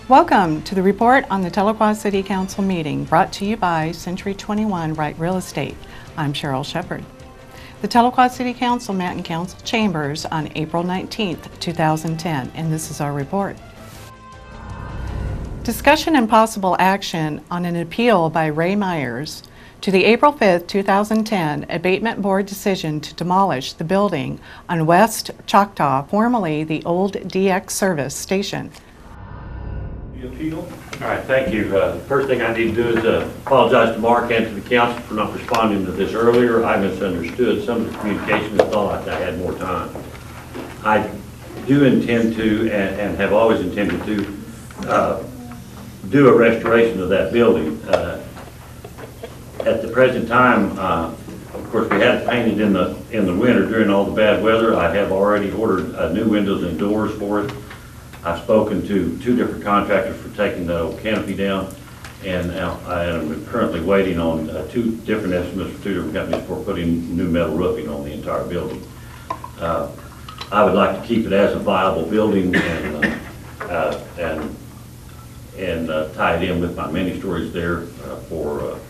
Welcome to the report on the Tahlequah City Council meeting brought to you by Century 21 Wright Real Estate. I'm Cheryl Shepard. The Tahlequah City Council met in council chambers on April 19th, 2010, and this is our report. Discussion and possible action on an appeal by Ray Myers to the April 5th, 2010 Abatement Board decision to demolish the building on West Choctaw, formerly the old DX Service Station. The appeal. All right, thank you. First thing I need to do is apologize to Mark and to the council for not responding to this earlier. I misunderstood some of the communication and thought I had more time. I do intend to, and have always intended to, do a restoration of that building. At the present time, of course, we had it painted in the winter during all the bad weather. I have already ordered new windows and doors for it. I've spoken to 2 different contractors for taking the old canopy down, and I am currently waiting on 2 different estimates for 2 different companies for putting new metal roofing on the entire building. I would like to keep it as a viable building and tie it in with my mini storage there for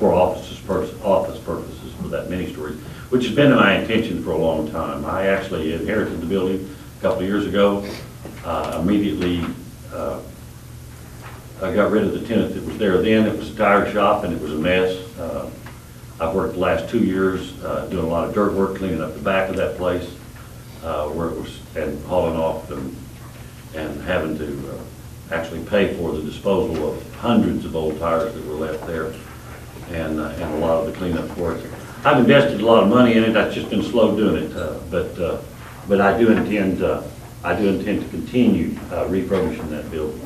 office purposes for that mini storage, which has been my intention for a long time. I actually inherited the building a couple of years ago. Immediately I got rid of the tenant that was there then. It was a tire shop and it was a mess. I've worked the last 2 years doing a lot of dirt work, cleaning up the back of that place where it was, and hauling off and having to actually pay for the disposal of hundreds of old tires that were left there and a lot of the cleanup for it. I've invested a lot of money in it. I've just been slow doing it, but I do intend to continue refurbishing that building.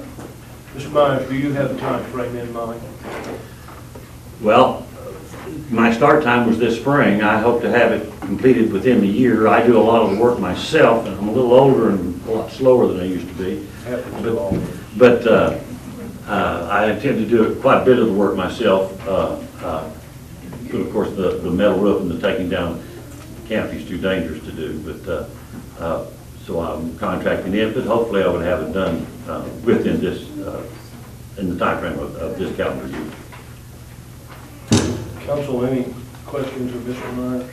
Mr. Myers, do you have a time frame in mind? Well, my start time was this spring. I hope to have it completed within the year. I do a lot of the work myself, and I'm a little older and a lot slower than I used to be. But I intend to do quite a bit of the work myself. Of course, the metal roof and the taking down the canopy is too dangerous to do. But so I'm contracting it, but hopefully I would have it done within this, in the time frame of this calendar year. Council, any questions of Mr. Myers?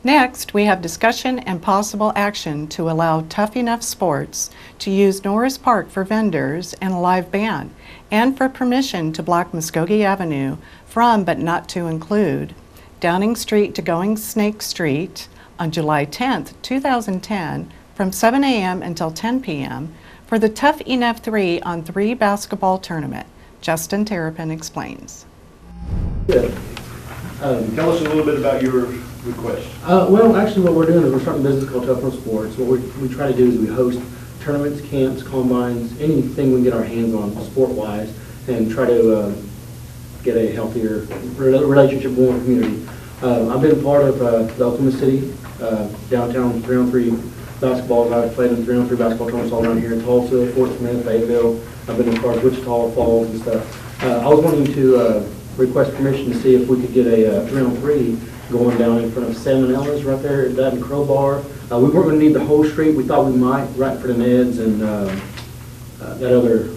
Next, we have discussion and possible action to allow Tough Enough Sports to use Norris Park for vendors and a live band, and for permission to block Muskogee Avenue from, but not to include, Downing Street to Going Snake Street on July 10th, 2010 from 7 a.m. until 10 p.m. for the Tough Enough 3-on-3 basketball tournament. Justin Terrapin explains. Yeah. Tell us a little bit about your request. Well, actually what we're doing is we're starting a business called Tough Enough Sports. What we try to do is we host tournaments, camps, combines, anything we can get our hands on sport-wise, and try to get a healthier relationship going with the community. I've been part of the Oklahoma City downtown 3-on-3 basketball. I've played in 3-on-3 basketball tournaments all around here in Tulsa, Fort Smith, Fayetteville. I've been as far as Wichita Falls and stuff. I was wanting to request permission to see if we could get a 3-on-3 going down in front of Salmonella's right there at that and Crowbar. We weren't going to need the whole street. We thought we might right in front of Ned's and that other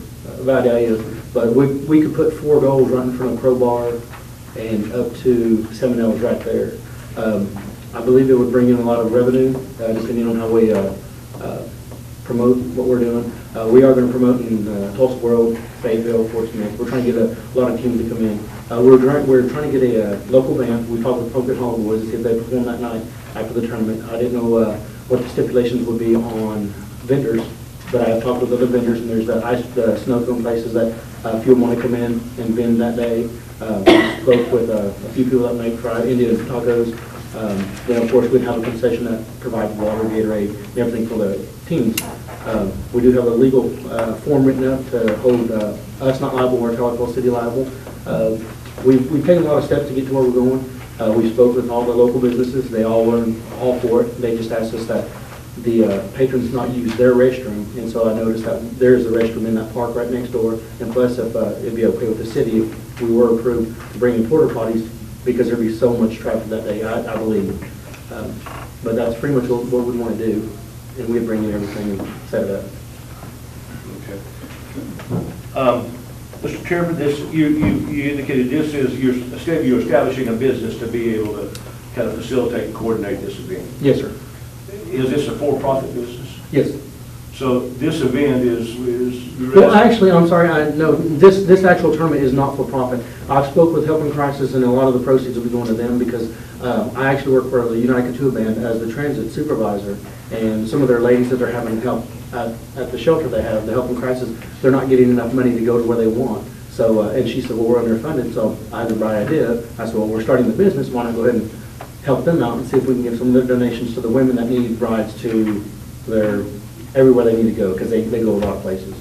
Vidalia. But we could put 4 goals right in front of Crowbar and up to Salmonella's right there. I believe it would bring in a lot of revenue, depending on how we promote what we're doing. We are going to promote in Tulsa World, Fayetteville, Fort Smith. We're trying to get a lot of teams to come in. We're trying to get a local band. We talked with Pumpkin Hollow Boys to see if they perform that night after the tournament. I didn't know what the stipulations would be on vendors, but I have talked with other vendors, and there's the snow cone places that a few want to come in and vend that day. Spoke with a few people that make fried Indian tacos. Then of course we'd have a concession that provides water, Gatorade, and everything for the teams. We do have a legal form written up to hold us not liable or Tahlequah City liable. We've taken a lot of steps to get to where we're going. We spoke with all the local businesses. They all were all for it. They just asked us that the patrons not use their restroom, and so I noticed that there's a restroom in that park right next door, and plus if it'd be okay with the city if we were approved to bring in porta potties, because there'd be so much traffic that day, I believe. But that's pretty much what we want to do. and we'd bring in everything and set it up. Okay. Mr. Chairman, you indicated this is, you're establishing a business to be able to kind of facilitate and coordinate this event. Yes, sir. Is this a for-profit business? Yes. So this event is. Well, actually, I'm sorry, no, this actual tournament is not for profit. I've spoke with Helping Crisis, and a lot of the proceeds will be going to them because I actually work for the United Couture Band as the transit supervisor, and some of their ladies that they're having help at the shelter they have, the Helping Crisis, they're not getting enough money to go to where they want. So, and she said, well, we're underfunded, so I had the bright idea. I said, well, we're starting the business, why not go ahead and help them out and see if we can give some of their donations to the women that need rides to everywhere they need to go, because they go a lot of places.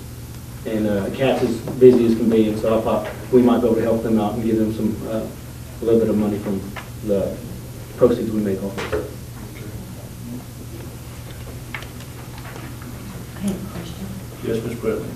And CAT's as busy as can be, and so I thought we might be able to help them out and give them some, a little bit of money from the proceeds we make off of it. I have a question. Yes, Ms. Bradley.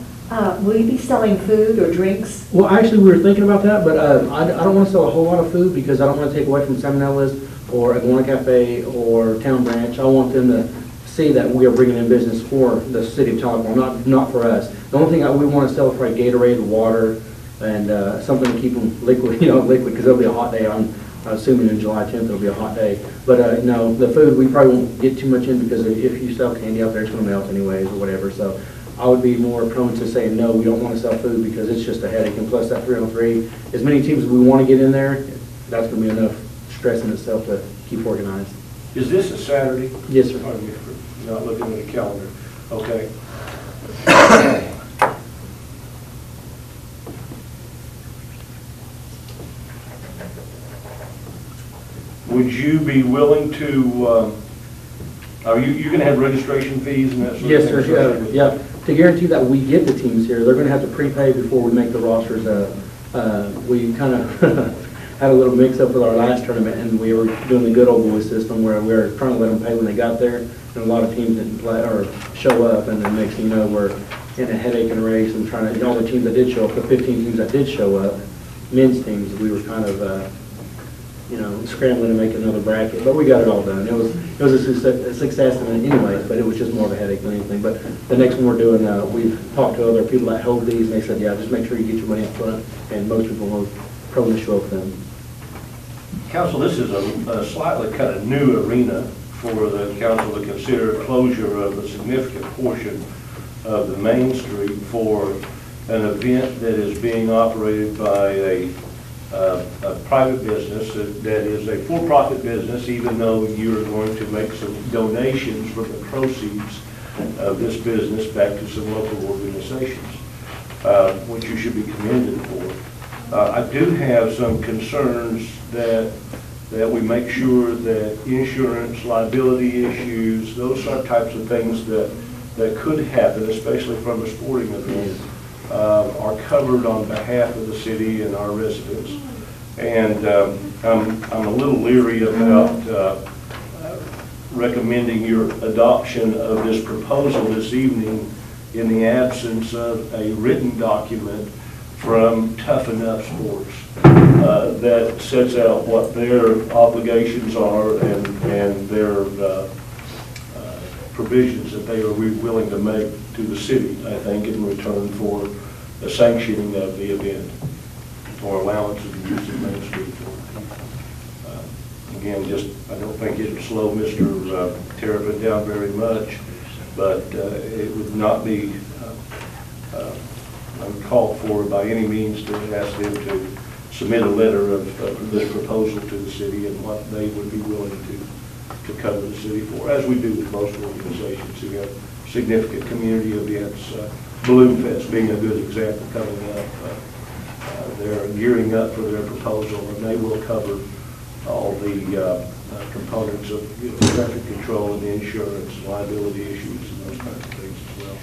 Will you be selling food or drinks? Well, actually, we were thinking about that, but I don't want to sell a whole lot of food because I don't want to take away from Salmonella's or Iguana Cafe or Town Branch. I want them to see that we are bringing in business for the city of Tahlequah, not for us. The only thing we want to sell is probably Gatorade, water, and something to keep them liquid, liquid, because it'll be a hot day. I'm assuming in July 10th it'll be a hot day. But no, the food we probably won't get too much in because if you sell candy out there, it's going to melt anyways or whatever. So I would be more prone to saying no, we don't want to sell food because it's just a headache. And plus that 3-on-3, as many teams as we want to get in there, that's going to be enough stress in itself to keep organized. Is this a Saturday? Yes, sir. Pardon me for not looking at the calendar. Okay. Would you be willing to, are you going to have registration fees and that sort of Yes, thing? sir, yeah. To guarantee that we get the teams here, they're going to have to prepay before we make the rosters. We kind of had a little mix-up with our last tournament, and we were doing the good old boy system where we were trying to let them pay when they got there, and a lot of teams didn't play or show up, and then next thing you know, we're in a headache and a race and trying to, all the teams that did show up, the 15 teams that did show up, men's teams, we were kind of, scrambling to make another bracket, but we got it all done. It was a success anyways, but it was just more of a headache than anything. But the next one we're doing, we've talked to other people that hold these, and they said, yeah, just make sure you get your money up front, and most people will probably show up then. Council, this is a slightly kind of new arena for the council to consider closure of a significant portion of the Main Street for an event that is being operated by a private business that is a for-profit business, even though you're going to make some donations from the proceeds of this business back to some local organizations, which you should be commended for. I do have some concerns that we make sure that insurance, liability issues, those types of things that could happen, especially from a sporting event, are covered on behalf of the city and our residents. And I'm a little leery about recommending your adoption of this proposal this evening in the absence of a written document from Tough Enough Sports that sets out what their obligations are and their provisions that they are willing to make to the city, I think, in return for the sanctioning of the event or allowance of the use of Main Street. Again, I don't think it would slow Mr. Terrapin down very much, but it would not be uncalled for by any means to ask them to submit a letter of this proposal to the city and what they would be willing to cover the city for, as we do with most organizations who have significant community events. Balloon Fest being a good example coming up. They're gearing up for their proposal, and they will cover all the components of traffic control and the insurance, liability issues, and those kinds of things as well.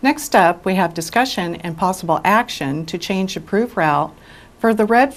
Next up, we have discussion and possible action to change approved route for the Red